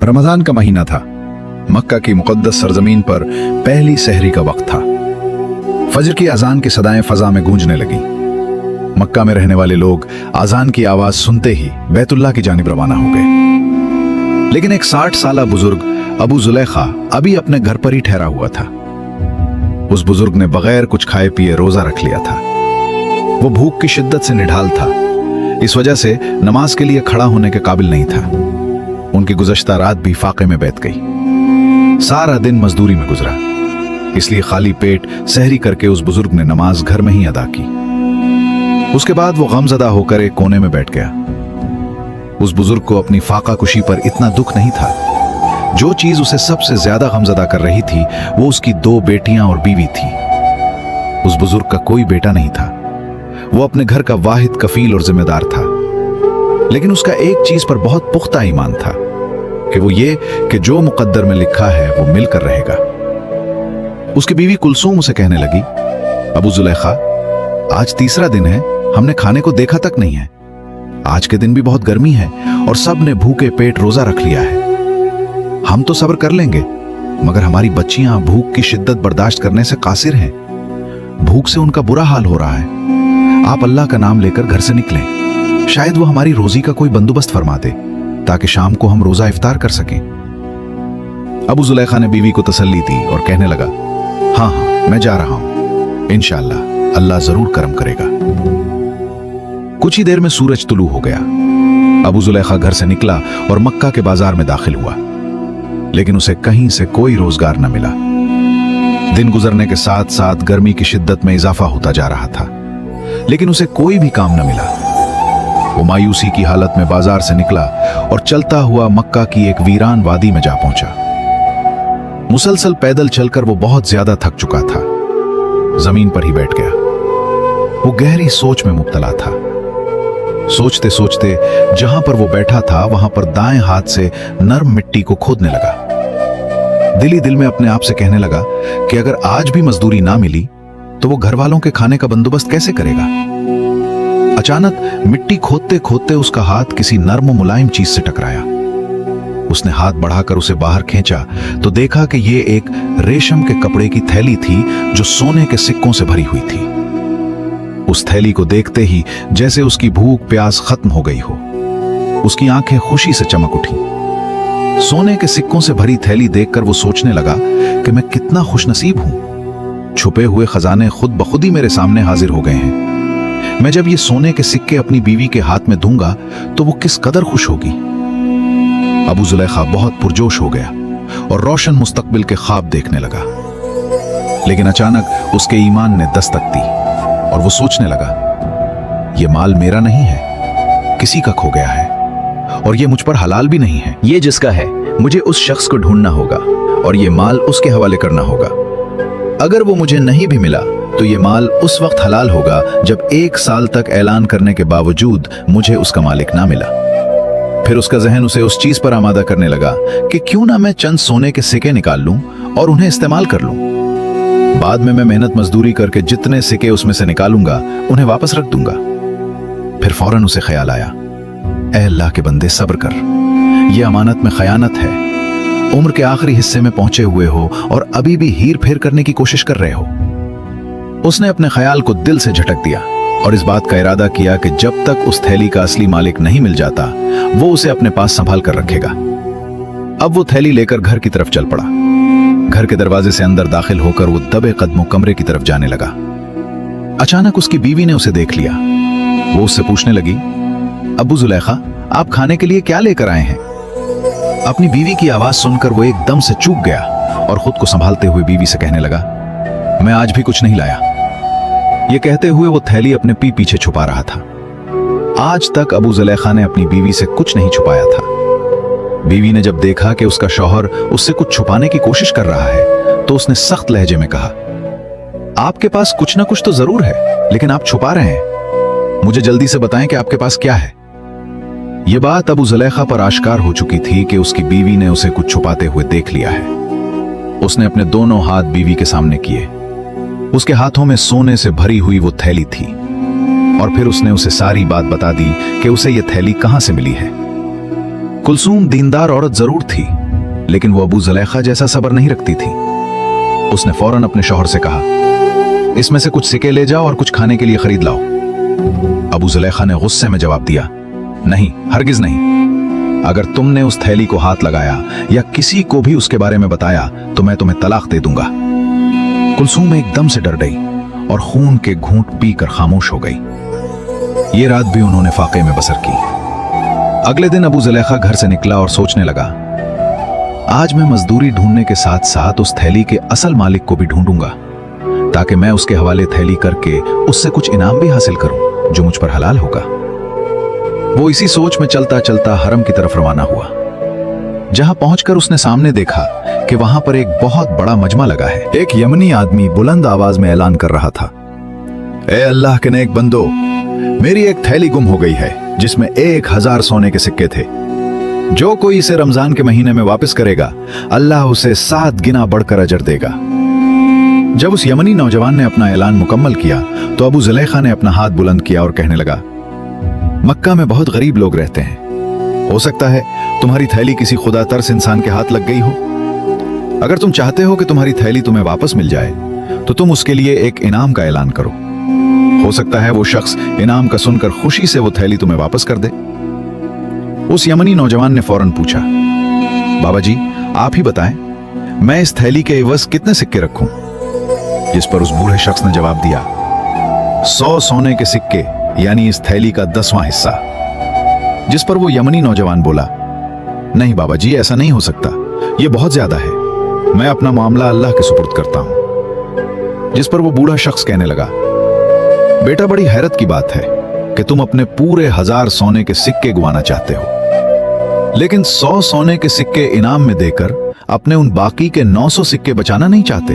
रमजान का महीना था। मक्का की मुकद्दस सरजमीन पर पहली सहरी का वक्त था। फजर की अजान की सदाएं फजा में गूंजने लगी। मक्का में रहने वाले लोग अजान की आवाज सुनते ही बैतुल्लाह की जानिब रवाना हो गए। लेकिन एक 60 साला बुजुर्ग अबू जुलैखा अभी अपने घर पर ही ठहरा हुआ था। उस बुजुर्ग ने बगैर कुछ खाए पिए रोजा रख लिया था। वो भूख की शिद्दत से निढाल था। इस वजह से नमाज के लिए खड़ा होने के काबिल नहीं था। उनकी गुज़श्ता रात भी फाके में बैठ गई। सारा दिन मजदूरी में गुजरा, इसलिए खाली पेट सहरी करके उस बुजुर्ग ने नमाज घर में ही अदा की। उसके बाद वो गमज़दा होकर एक कोने में बैठ गया। उस बुजुर्ग को अपनी फाका कुशी पर इतना दुख नहीं था। जो चीज उसे सबसे ज्यादा गमज़दा कर रही थी वो उसकी 2 बेटियां और बीवी थी। उस बुजुर्ग का कोई बेटा नहीं था। वो अपने घर का वाहिद कफील और जिम्मेदार था। लेकिन उसका एक चीज पर बहुत पुख्ता ईमान था कि वो ये कि जो मुकद्दर में लिखा है वो मिलकर रहेगा। उसकी बीवी कुलसूम उसे कहने लगी, अबू जुलैखा, आज तीसरा दिन है, हमने खाने को देखा तक नहीं है। आज के दिन भी बहुत गर्मी है और सब ने भूखे पेट रोजा रख लिया है। हम तो सब्र कर लेंगे, मगर हमारी बच्चियां भूख की शिद्दत बर्दाश्त करने से कासिर हैं। भूख से उनका बुरा हाल हो रहा है। आप अल्लाह का नाम लेकर घर से निकलें। शायद वो हमारी रोजी का कोई बंदोबस्त फरमा दे ताकि शाम को हम रोजा इफ्तार कर सकें। अबू जुलैखा ने बीवी को तसल्ली दी और कहने लगा, हाँ हाँ, मैं जा रहा हूं, इंशाअल्लाह अल्लाह जरूर करम करेगा। कुछ ही देर में सूरज तुलू हो गया। अबू जुलैखा घर से निकला और मक्का के बाजार में दाखिल हुआ, लेकिन उसे कहीं से कोई रोजगार न मिला। दिन गुजरने के साथ साथ गर्मी की शिद्दत में इजाफा होता जा रहा था, लेकिन उसे कोई भी काम न मिला। वो मायूसी की हालत में बाजार से निकला और चलता हुआ मक्का की एक वीरान वादी में जा पहुंचा। मुसलसल पैदल चलकर वो बहुत ज्यादा थक चुका था। जमीन पर ही बैठ गया। वो गहरी सोच में मुब्तला था। सोचते सोचते जहां पर वो बैठा था वहां पर दाएं हाथ से नर्म मिट्टी को खोदने लगा। दिल ही दिल में अपने आप से कहने लगा कि अगर आज भी मजदूरी ना मिली तो वो घर वालों के खाने का बंदोबस्त कैसे करेगा। अचानक मिट्टी खोदते खोदते उसका हाथ किसी नर्म मुलायम चीज से टकराया। उसने हाथ बढ़ाकर उसे बाहर खींचा तो देखा कि ये एक रेशम के कपड़े की थैली थी जो सोने के सिक्कों से भरी हुई थी। उस थैली को देखते ही जैसे उसकी भूख प्यास खत्म हो गई हो। उसकी आंखें खुशी से चमक उठी। सोने के सिक्कों से भरी थैली देखकर वो सोचने लगा कि मैं कितना खुशनसीब हूं। छुपे हुए खजाने खुद ब खुद ही मेरे सामने हाजिर हो गए हैं। मैं जब ये सोने के सिक्के अपनी बीवी के हाथ में दूंगा तो वो किस कदर खुश होगी। अबू जुलैखा बहुत पुरजोश हो गया और रोशन मुस्तकबिल के ख्वाब देखने लगा। लेकिन अचानक उसके ईमान ने दस्तक दी और वो सोचने लगा, ये माल मेरा नहीं है, किसी का खो गया है और ये मुझ पर हलाल भी नहीं है। ये जिसका है मुझे उस शख्स को ढूंढना होगा और ये माल उसके हवाले करना होगा। अगर वो मुझे नहीं भी मिला तो ये माल उस वक्त हलाल होगा जब 1 साल तक ऐलान करने के बावजूद मुझे उसका मालिक ना मिला। फिर उसका जहन उसे उस चीज पर आमादा करने लगा कि क्यों ना मैं चंद सोने के सिक्के निकाल लूं और उन्हें इस्तेमाल कर लूं। बाद में मैं मेहनत मजदूरी करके जितने सिक्के उसमें से निकालूंगा उन्हें वापस रख दूंगा। फिर फौरन उसे ख्याल आया, ऐ अल्लाह के बंदे, सब्र कर, यह अमानत में खयानत है। उम्र के आखिरी हिस्से में पहुंचे हुए हो और अभी भी हीर फेर करने की कोशिश कर रहे हो। उसने अपने ख्याल को दिल से झटक दिया और इस बात का इरादा किया कि जब तक उस थैली का असली मालिक नहीं मिल जाता वो उसे अपने पास संभाल कर रखेगा। अब वो थैली लेकर घर की तरफ चल पड़ा। घर के दरवाजे से अंदर दाखिल होकर वो दबे कदमों कमरे की तरफ जाने लगा। अचानक उसकी बीवी ने उसे देख लिया। वो उससे पूछने लगी, अबू जुलैखा, आप खाने के लिए क्या लेकर आए हैं? अपनी बीवी की आवाज सुनकर वो एकदम से चूक गया और खुद को संभालते हुए बीवी से कहने लगा, मैं आज भी कुछ नहीं लाया। ये कहते हुए वो थैली अपने पीछे छुपा रहा था। आज तक अबू जुलैखा ने अपनी बीवी से कुछ नहीं छुपाया था। बीवी ने जब देखा कि उसका शौहर उससे कुछ छुपाने की कोशिश कर रहा है तो उसने सख्त लहजे में कहा, आपके पास कुछ ना कुछ तो जरूर है, लेकिन आप छुपा रहे हैं। मुझे जल्दी से बताएं कि आपके पास क्या है। यह बात अबू जुलैखा पर आश्कार हो चुकी थी कि उसकी बीवी ने उसे कुछ छुपाते हुए देख लिया है। उसने अपने दोनों हाथ बीवी के सामने किए। उसके हाथों में सोने से भरी हुई वो थैली थी और फिर उसने उसे सारी बात बता दी कि उसे यह थैली कहां से मिली है। कुलसूम दीनदार औरत जरूर थी, लेकिन वो अबू जुलेखा जैसा सब्र नहीं रखती थी। उसने फौरन अपने शौहर से कहा, इसमें से कुछ सिक्के ले जाओ और कुछ खाने के लिए खरीद लाओ। अबू जुलेखा ने गुस्से में जवाब दिया, नहीं, हरगिज नहीं। अगर तुमने उस थैली को हाथ लगाया या किसी को भी उसके बारे में बताया तो मैं तुम्हें तलाक दे दूंगा। कुलसूम एकदम से डर गई और खून के घूंट पीकर खामोश हो गई। ये रात भी उन्होंने फाके में बसर की। अगले दिन अबू जुलेखा घर से निकला और सोचने लगा, आज मैं मजदूरी ढूंढने के साथ साथ उस थैली के असल मालिक को भी ढूंढूंगा, ताकि मैं उसके हवाले थैली करके उससे कुछ इनाम भी हासिल करूं जो मुझ पर हलाल होगा। वो इसी सोच में चलता चलता हरम की तरफ रवाना हुआ। जहां पहुंचकर उसने सामने देखा कि वहां पर एक बहुत बड़ा मजमा लगा है। एक यमनी आदमी बुलंद आवाज में ऐलान कर रहा था, ए अल्लाह के नेक बंदो, मेरी एक थैली गुम हो गई है जिसमें 1000 सोने के सिक्के थे। जो कोई इसे रमजान के महीने में वापस करेगा, अल्लाह उसे 7 गुना बढ़कर अजर देगा। जब उस यमनी नौजवान ने अपना ऐलान मुकम्मल किया तो अबू जुलेखा ने अपना हाथ बुलंद किया और कहने लगा, मक्का में बहुत गरीब लोग रहते हैं, हो सकता है तुम्हारी थैली किसी खुदा तरस इंसान के हाथ लग गई हो। अगर तुम चाहते हो कि तुम्हारी थैली तुम्हें वापस मिल जाए तो तुम उसके लिए एक इनाम का ऐलान करो। हो सकता है वो शख्स इनाम का सुनकर खुशी से वो थैली तुम्हें वापस कर दे। उस यमनी नौजवान ने फौरन पूछा, बाबा जी आप ही बताएं, मैं इस थैली के एवज कितने सिक्के रखूं? जिस पर उस बूढ़े शख्स ने जवाब दिया, 100 सोने के सिक्के, यानी इस थैली का 10वां हिस्सा। जिस पर वो यमनी नौजवान बोला, नहीं बाबा जी, ऐसा नहीं हो सकता, ये बहुत ज्यादा है, मैं अपना मामला अल्लाह के सुपुर्द करता हूं। जिस पर वो बूढ़ा शख्स कहने लगा, बेटा बड़ी हैरत की बात है कि तुम अपने पूरे 1000 सोने के सिक्के गंवाना चाहते हो, लेकिन 100 सोने के सिक्के इनाम में देकर अपने उन बाकी के 900 सिक्के बचाना नहीं चाहते।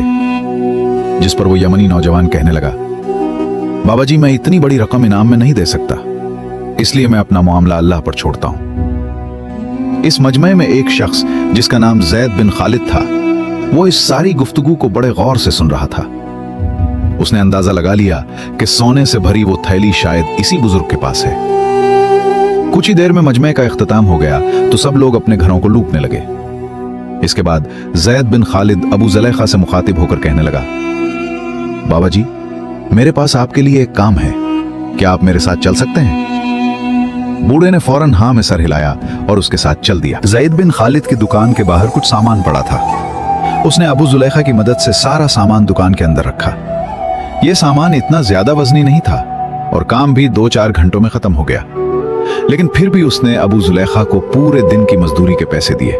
जिस पर वो यमनी नौजवान कहने लगा, बाबा जी मैं इतनी बड़ी रकम इनाम में नहीं दे सकता, इसलिए मैं अपना मामला अल्लाह पर छोड़ता हूं। इस मजमे में एक शख्स जिसका नाम जैद बिन खालिद था, वो इस सारी गुफ्तगू को बड़े गौर से सुन रहा था। उसने अंदाजा लगा लिया कि सोने से भरी वो थैली शायद इसी बुजुर्ग के पास है। कुछ ही देर में मजमे का इख्तिताम हो गया तो सब लोग अपने घरों को लूटने लगे। इसके बाद जैद बिन खालिद अबू जुलेखा से मुखातिब होकर कहने लगा, बाबा जी मेरे पास आपके लिए एक काम है, क्या आप मेरे साथ चल सकते हैं? बूढ़े ने फौरन हाँ में सर हिलाया और उसके साथ चल दिया। जैद बिन खालिद की दुकान के बाहर कुछ सामान पड़ा था। उसने अबू जुलेखा की मदद से सारा सामान दुकान के अंदर रखा। यह सामान इतना ज्यादा वजनी नहीं था और काम भी 2-4 घंटों में खत्म हो गया, लेकिन फिर भी उसने अबू जुलेखा को पूरे दिन की मजदूरी के पैसे दिए।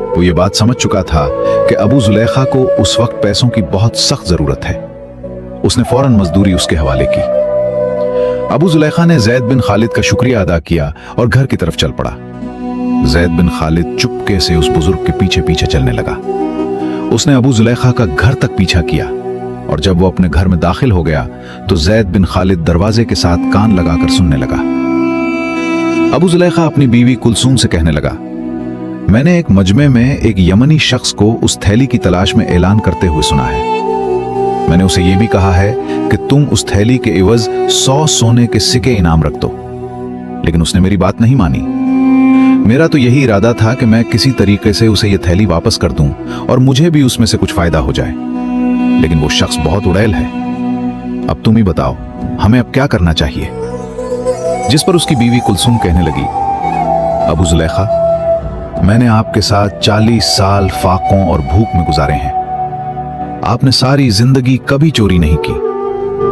वो ये बात समझ चुका था कि अबू जुलेखा को उस वक्त पैसों की बहुत सख्त जरूरत है। उसने फौरन मजदूरी उसके हवाले की। अबू जुलेखा ने जैद बिन खालिद का शुक्रिया अदा किया और घर की तरफ चल पड़ा। जैद बिन खालिद चुपके से उस बुजुर्ग के पीछे पीछे चलने लगा। उसने अबू जुलेखा का घर तक पीछा किया और जब वो अपने घर में दाखिल हो गया तो जैद बिन खालिद दरवाजे के साथ कान लगाकर सुनने लगा। अबू जुलेखा अपनी बीवी कुलसूम से कहने लगा, मैंने एक मजमे में एक यमनी शख्स को उस थैली की तलाश में ऐलान करते हुए सुना है। मैंने उसे यह भी कहा है कि तुम उस थैली के एवज 100 सोने के सिक्के इनाम रख दो, लेकिन उसने मेरी बात नहीं मानी। मेरा तो यही इरादा था कि मैं किसी तरीके से उसे यह थैली वापस कर दूं और मुझे भी उसमें से कुछ फायदा हो जाए, लेकिन वो शख्स बहुत उड़ैल है। अब तुम ही बताओ, हमें अब क्या करना चाहिए? जिस पर उसकी बीवी कुलसूम कहने लगी, अबू जुलेखा, मैंने आपके साथ 40 साल फाकों और भूख में गुजारे हैं। आपने सारी जिंदगी कभी चोरी नहीं की,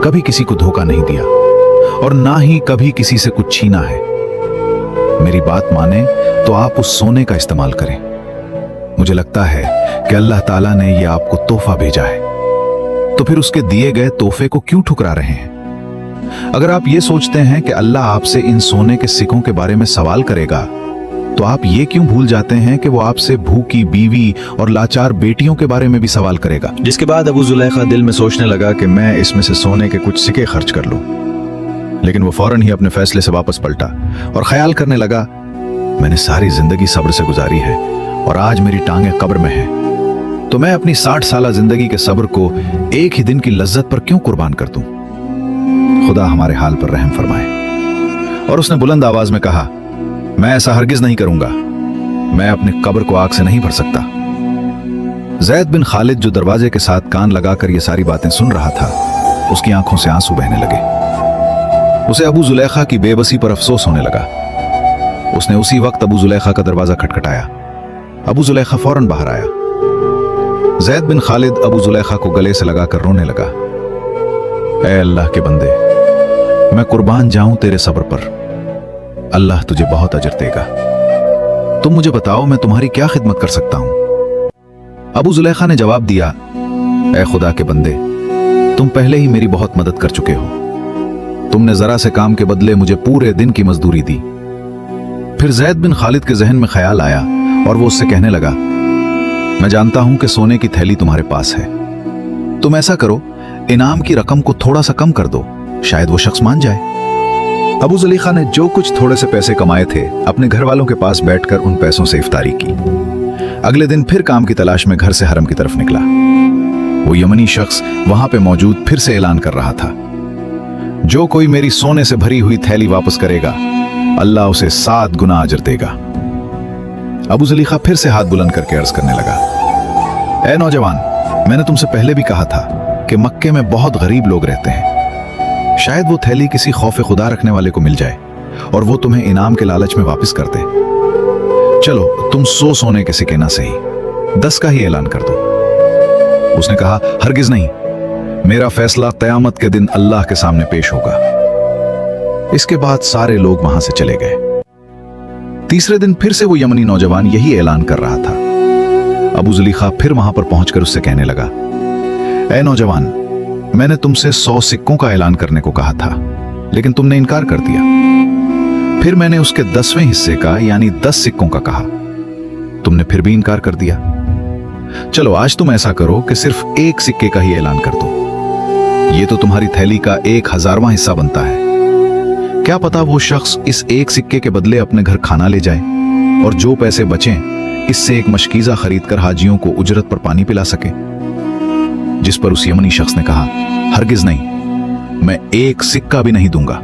कभी किसी को धोखा नहीं दिया और ना ही कभी किसी से कुछ छीना है। मेरी बात माने तो आप उस सोने का इस्तेमाल करें। मुझे लगता है कि अल्लाह ताला ने यह आपको तोहफा भेजा है, तो फिर उसके दिए गए तोहफे को क्यों ठुकरा रहे हैं? अगर आप ये सोचते हैं कि अल्लाह आपसे इन सोने के सिक्कों के बारे में सवाल करेगा, तो आप ये क्यों भूल जाते हैं कि वो आपसे भूखी बीवी और लाचार बेटियों के बारे में भी सवाल करेगा? जिसके बाद अबू जुलेखा दिल में सोचने लगा कि मैं इसमें से सोने के कुछ सिक्के खर्च कर लूं, लेकिन वो फौरन ही अपने फैसले से वापस पलटा और ख्याल करने लगा, मैंने सारी जिंदगी सब्र से गुजारी है और आज मेरी टांगें कब्र में हैं, तो मैं अपनी 60 साल जिंदगी के सब्र को एक ही दिन की लज्जत पर क्यों कुर्बान कर दूं? खुदा हमारे हाल पर रहम फरमाए। और उसने बुलंद आवाज में कहा, मैं ऐसा हरगिज नहीं करूंगा। मैं अपनी कब्र को आग से नहीं भर सकता। जैद बिन खालिद जो दरवाजे के साथ कान लगाकर ये सारी बातें सुन रहा था, उसकी आंखों से आंसू बहने लगे। उसे अबू जुलेखा की बेबसी पर अफसोस होने लगा। उसने उसी वक्त अबू जुलेखा का दरवाजा खटखटाया। अबू जुलेखा फौरन बाहर आया। जैद बिन खालिद अबू जुलेखा को गले से लगाकर रोने लगा। ऐ अल्लाह के बंदे, मैं कुर्बान जाऊं तेरे सब्र पर। अल्लाह तुझे बहुत अजर देगा। तुम मुझे बताओ मैं तुम्हारी क्या खिदमत कर सकता हूं? अबू जुलेखा ने जवाब दिया, ऐ खुदा के बंदे, तुम पहले ही मेरी बहुत मदद कर चुके हो। तुमने जरा से काम के बदले मुझे पूरे दिन की मजदूरी दी। फिर जैद बिन खालिद के जहन में ख्याल आया और वो उससे कहने लगा, मैं जानता हूं कि सोने की थैली तुम्हारे पास है। तुम ऐसा करो, इनाम की रकम को थोड़ा सा कम कर दो, शायद वो शख्स मान जाए। अबू जुलेखा ने जो कुछ थोड़े से पैसे कमाए थे अपने घर वालों के पास बैठकर उन पैसों से इफ्तारी की। अगले दिन फिर काम की तलाश में घर से हरम की तरफ निकला। वो यमनी शख्स वहां पे मौजूद फिर से ऐलान कर रहा था, जो कोई मेरी सोने से भरी हुई थैली वापस करेगा, अल्लाह उसे 7 गुना अजर देगा। अबू जुलेखा फिर से हाथ बुलंद करके अर्ज करने लगा, ऐ नौजवान, मैंने तुमसे पहले भी कहा था कि मक्के में बहुत गरीब लोग रहते हैं। शायद वो थैली किसी खौफ खुदा रखने वाले को मिल जाए और वो तुम्हें इनाम के लालच में वापस कर दे। चलो तुम 100 सोने के सिक्के ना सही, 10 का ही ऐलान कर दो। उसने कहा, हरगिज नहीं, मेरा फैसला क़यामत के दिन अल्लाह के सामने पेश होगा। इसके बाद सारे लोग वहां से चले गए। तीसरे दिन फिर से वो यमनी नौजवान यही ऐलान कर रहा था। अबू जुलेखा फिर वहां पर पहुंचकर उससे कहने लगा, ऐ नौजवान, मैंने तुमसे 100 सिक्कों का ऐलान करने को कहा था, लेकिन तुमने इनकार कर दिया। फिर मैंने उसके 10वें हिस्से का यानी 10 सिक्कों का कहा, तुमने फिर भी इनकार कर दिया। चलो आज तुम ऐसा करो कि सिर्फ 1 सिक्के का ही ऐलान कर दो। ये तो तुम्हारी थैली का 1000वां हिस्सा बनता है। क्या पता वो शख्स इस 1 सिक्के के बदले अपने घर खाना ले जाए और जो पैसे बचें इससे एक मशकीजा खरीदकर हाजियों को उजरत पर पानी पिला सके। जिस पर उस यमनी शख्स ने कहा, हरगिज नहीं, मैं 1 सिक्का भी नहीं दूंगा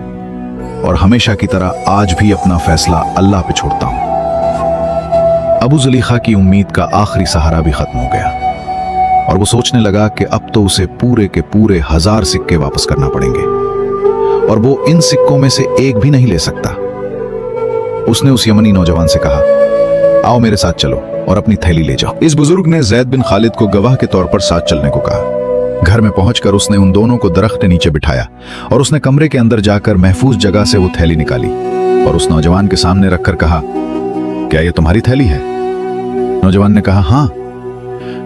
और हमेशा की तरह आज भी अपना फैसला अल्लाह पे छोड़ता हूं। अबू जुलेखा की उम्मीद का आखिरी सहारा भी खत्म हो गया और वो सोचने लगा कि अब तो उसे पूरे के पूरे 1000 सिक्के वापस करना पड़ेंगे और वो इन सिक्कों में से एक भी नहीं ले सकता। उसने उस यमनी नौजवान से कहा, आओ मेरे साथ चलो और अपनी थैली ले जाओ। इस बुजुर्ग ने जैद बिन खालिद को गवाह के तौर पर साथ चलने को कहा। घर में पहुंचकर उसने उन दोनों को दरख्त के नीचे बिठाया और उसने कमरे के अंदर जाकर महफूज जगह से वो थैली निकाली और उस नौजवान के सामने रखकर कहा, क्या ये तुम्हारी थैली है? नौजवान ने कहा, हाँ।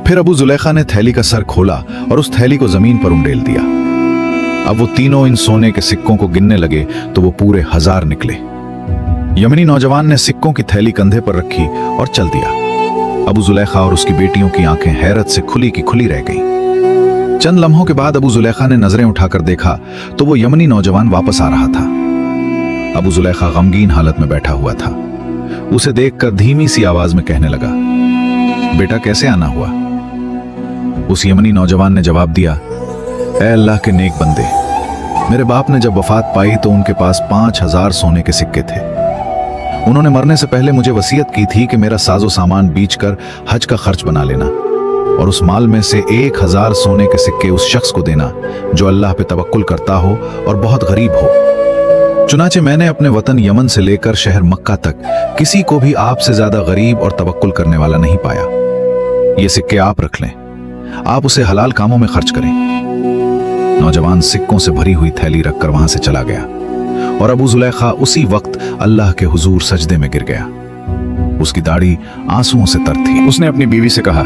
फिर अबू जुलेखा ने थैली का सर खोला और उस थैली को जमीन पर उंडेल दिया। अब वो तीनों इन सोने के सिक्कों को गिनने लगे तो वो पूरे 1000 निकले। यमनी नौजवान ने सिक्कों की थैली कंधे पर रखी और चल दिया। अबू जुलेखा और उसकी बेटियों की आंखें हैरत से खुली की खुली रह गईं। चंद लम्हों के बाद अबू जुलेखा ने नजरें उठाकर देखा तो वो यमनी नौजवान वापस आ रहा था। अबू जुलेखा गमगीन हालत में बैठा हुआ था। उसे देखकर धीमी सी आवाज में कहने लगा, बेटा कैसे आना हुआ? उस यमनी नौजवान ने जवाब दिया, ऐ अल्लाह के नेक बंदे, मेरे बाप ने जब वफात पाई तो उनके पास 5000 सोने के सिक्के थे। उन्होंने मरने से पहले मुझे वसीयत की थी कि मेरा साजो सामान बेचकर हज का खर्च बना लेना और उस माल में से 1000 सोने के सिक्के उस शख्स को देना जो अल्लाह पे तवक्कुल करता हो और बहुत गरीब हो। चुनाचे मैंने अपने वतन यमन से लेकर शहर मक्का तक किसी को भी आपसे ज्यादा गरीब और तवक्कुल करने वाला नहीं पाया। ये सिक्के आप रख लें, आप उसे हलाल कामों में खर्च करें। नौजवान सिक्कों से भरी हुई थैली रखकर वहां से चला गया और अबू जुलेखा उसी वक्त अल्लाह के हुजूर सजदे में गिर गया। उसकी दाढ़ी आंसुओं से तर थी। उसने अपनी बीवी से कहा,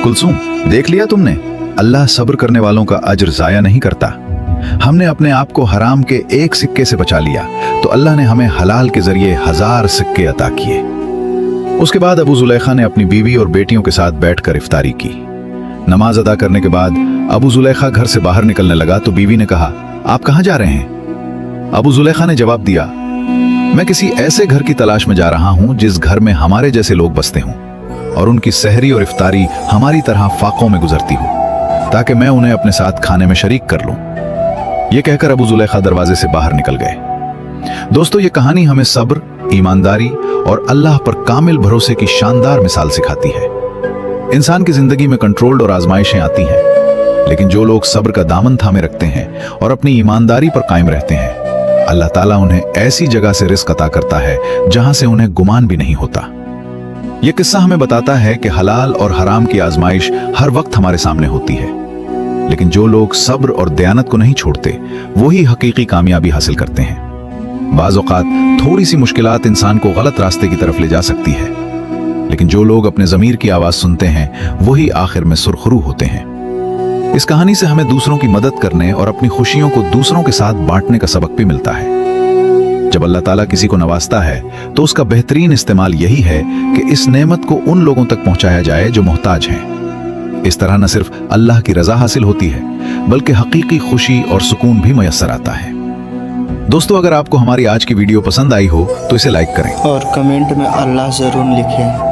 कुलसूम, देख लिया तुमने, अल्लाह सब्र करने वालों का अज्र जाया नहीं करता। हमने अपने आप को हराम के 1 सिक्के से बचा लिया तो अल्लाह ने हमें हलाल के जरिए 1000 सिक्के अता किए। उसके बाद अबू जुलेखा ने अपनी बीवी और बेटियों के साथ बैठकर इफ्तारी की। नमाज अदा करने के बाद अबू जुलेखा घर से बाहर निकलने लगा तो बीवी ने कहा, आप कहां जा रहे हैं? अबू जुलेखा ने जवाब दिया, मैं किसी ऐसे घर की तलाश में जा रहा हूं जिस घर में हमारे जैसे लोग बसते हों और उनकी सहरी और इफ्तारी हमारी तरह फाकों में गुजरती हो, ताकि मैं उन्हें अपने साथ खाने में शरीक कर लूं। यह कहकर अबू जुलेखा दरवाजे से बाहर निकल गए। दोस्तों, ये कहानी हमें सब्र ईमानदारी और अल्लाह पर कामिल भरोसे की शानदार मिसाल सिखाती है। इंसान की जिंदगी में कंट्रोल्ड और आजमाइशें आती हैं, लेकिन जो लोग सब्र का दामन थामे रखते हैं और अपनी ईमानदारी पर कायम रहते हैं, अल्लाह ताला उन्हें ऐसी जगह से रिस्क अता करता है जहां से उन्हें गुमान भी नहीं होता। यह किस्सा हमें बताता है कि हलाल और हराम की आजमाइश हर वक्त हमारे सामने होती है, लेकिन जो लोग सब्र और दयानत को नहीं छोड़ते वही हकीकी कामयाबी हासिल करते हैं। बाज़ औक़ात थोड़ी सी मुश्किलात इंसान को गलत रास्ते की तरफ ले जा सकती है, लेकिन जो लोग अपने ज़मीर की आवाज़ सुनते हैं वही आखिर में सुरखरू होते हैं। इस कहानी से हमें दूसरों की मदद करने और अपनी खुशियों को दूसरों के साथ बांटने का सबक भी मिलता है। जब अल्लाह ताला किसी को नवाजता है तो उसका बेहतरीन इस्तेमाल यही है कि इस नेमत को उन लोगों तक पहुंचाया जाए जो मोहताज हैं। इस तरह न सिर्फ अल्लाह की रजा हासिल होती है, बल्कि हकीकी खुशी और सुकून भी मयस्सर आता है। दोस्तों, अगर आपको हमारी आज की वीडियो पसंद आई हो तो इसे लाइक करें और कमेंट में अल्लाह ज़रूर लिखें।